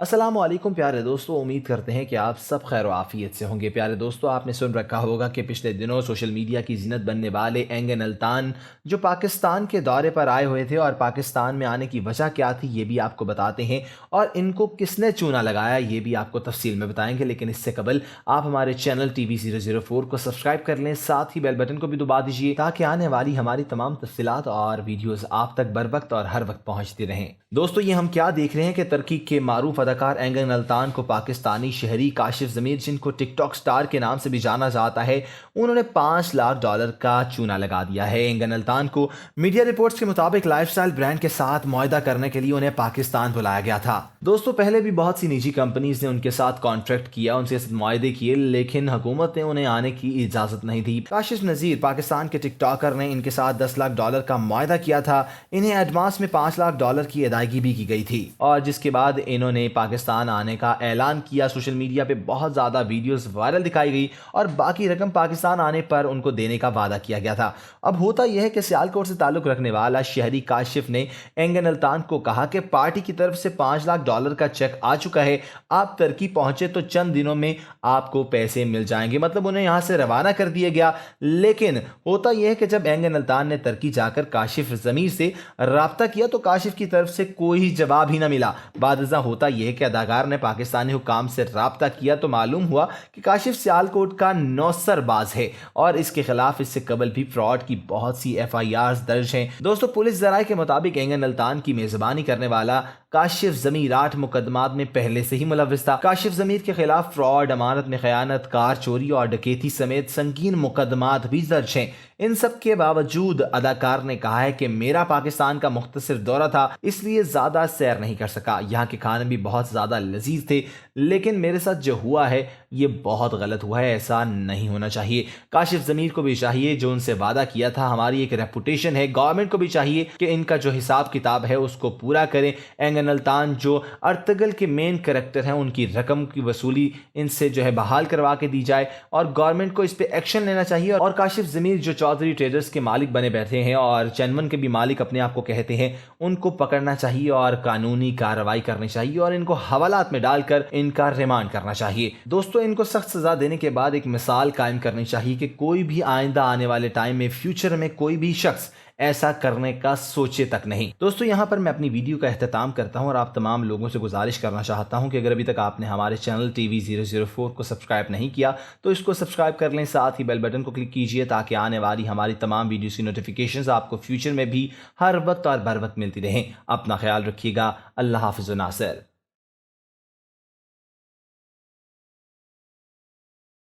अस्सलाम वालेकुम प्यारे दोस्तों, उम्मीद करते हैं कि आप सब खैर व आफियत से होंगे। प्यारे दोस्तों, आपने सुन रखा होगा कि पिछले दिनों सोशल मीडिया की ज़ीनत बनने वाले एंगन अल्तान जो पाकिस्तान के दौरे पर आए हुए थे, और पाकिस्तान में आने की वजह क्या थी ये भी आपको बताते हैं, और इनको किसने चूना लगाया ये भी आपको तफसील में बताएंगे। लेकिन इससे कबल आप हमारे चैनल TV004 को सब्सक्राइब कर लें, साथ ही बेल बटन को भी दबा दीजिए ताकि आने वाली हमारी तमाम तफसीलात और वीडियोज़ आप तक बर वक्त और हर वक्त पहुँचती रहें। दोस्तों, ये हम क्या देख रहे हैं कि तुर्की के मारूफ अदाकार एंगन अल्तान को पाकिस्तानी शहरी काशिफ ज़मीर, जिनको टिकटॉक स्टार के नाम से भी जाना जाता है, उन्होंने $5 लाख का चूना लगा दिया है। एंगन अल्तान को मीडिया रिपोर्ट्स के मुताबिक लाइफस्टाइल ब्रांड के साथ मुआहदा करने के लिए उन्हें पाकिस्तान बुलाया गया था। दोस्तों, पहले भी बहुत सी निजी कंपनीज ने उनके साथ कॉन्ट्रैक्ट किया, उनसे मुआहदे किए, लेकिन हुकूमत ने उन्हें आने की इजाज़त नहीं दी। काशिफ नज़ीर पाकिस्तान के टिकटॉकर ने इनके साथ $10 लाख का मुआहदा किया था। इन्हें एडवांस में $5 लाख की अदायगी भी की गई थी, और जिसके बाद इन्होंने पाकिस्तान आने का ऐलान किया। सोशल मीडिया पे बहुत ज़्यादा वीडियोस वायरल दिखाई गई और बाकी रकम पाकिस्तान आने पर उनको देने का वादा किया गया था। अब होता यह है कि सियालकोट से ताल्लुक़ रखने वाला शहरी काशिफ ने एंगन अल्तान को कहा कि पार्टी की तरफ से $5 लाख का चेक आ चुका है, आप तुर्की पहुंचे तो चंद दिनों में आपको पैसे मिल जाएंगे। मतलब उन्हें यहाँ से रवाना कर दिया गया। लेकिन होता यह है कि जब एंगन अल्तान ने तुर्की जाकर काशिफ ज़मीर से राब्ता किया तो काशिफ की तरफ से कोई जवाब ही ना मिला। बादजा होता यह है कि अदाकार ने पाकिस्तानी हुकाम से राब्ता किया तो मालूम हुआ कि काशिफ सियालकोट का नौसरबाज है, और इसके खिलाफ इससे कबल भी फ्रॉड की बहुत सी FIRs दर्ज हैं। दोस्तों, पुलिस जराये के मुताबिक एंगन अल्तान की मेजबानी करने वाला काशिफ ज़मीर 8 मुकदमात में पहले से ही मुलव्विस था। काशिफ ज़मीर के खिलाफ फ्रॉड, अमानत में खयानत, कार चोरी और डकैती समेत संगीन मुकदमात भी दर्ज हैं। इन सब के बावजूद अदाकार ने कहा है कि मेरा पाकिस्तान का मुख्तसर दौरा था, इसलिए ज़्यादा सैर नहीं कर सका। यहाँ के खाने भी बहुत ज़्यादा लजीज थे, लेकिन मेरे साथ जो हुआ है ये बहुत गलत हुआ है, ऐसा नहीं होना चाहिए। काशिफ ज़मीर को भी चाहिए जो उनसे वादा किया था, हमारी एक रेपुटेशन है। गवर्नमेंट को भी चाहिए कि इनका जो हिसाब किताब है उसको पूरा करें। एंगन अल्तान जो अर्तगल के मेन कैरेक्टर हैं, उनकी रकम की वसूली इनसे जो है बहाल करवा के दी जाए, और गवर्नमेंट को इस पर एक्शन लेना चाहिए। और काशिफ ज़मीर जो चौधरी ट्रेडर्स के मालिक बने बैठे हैं और चैनवन के भी मालिक अपने आप को कहते हैं, उनको पकड़ना चाहिए और कानूनी कार्रवाई करनी चाहिए, और इनको हवालात में डालकर इनका रिमांड करना चाहिए। दोस्तों, इनको सख्त सजा देने के बाद एक मिसाल कायम करनी चाहिए कि कोई भी आइंदा आने वाले टाइम में, फ्यूचर में कोई भी शख्स ऐसा करने का सोचे तक नहीं। दोस्तों, यहाँ पर मैं अपनी वीडियो का अख्ताम करता हूँ और आप तमाम लोगों से गुजारिश करना चाहता हूँ कि अगर अभी तक आपने हमारे चैनल TV004 को सब्सक्राइब नहीं किया तो इसको सब्सक्राइब कर लें, साथ ही बेल बटन को क्लिक कीजिए ताकि आने वाली हमारी तमाम वीडियोज़ की नोटिफिकेशंस आपको फ्यूचर में भी हर वक्त और बर वक्त मिलती रहें। अपना ख्याल रखिएगा। अल्लाह हाफ़िज़ व नासिर।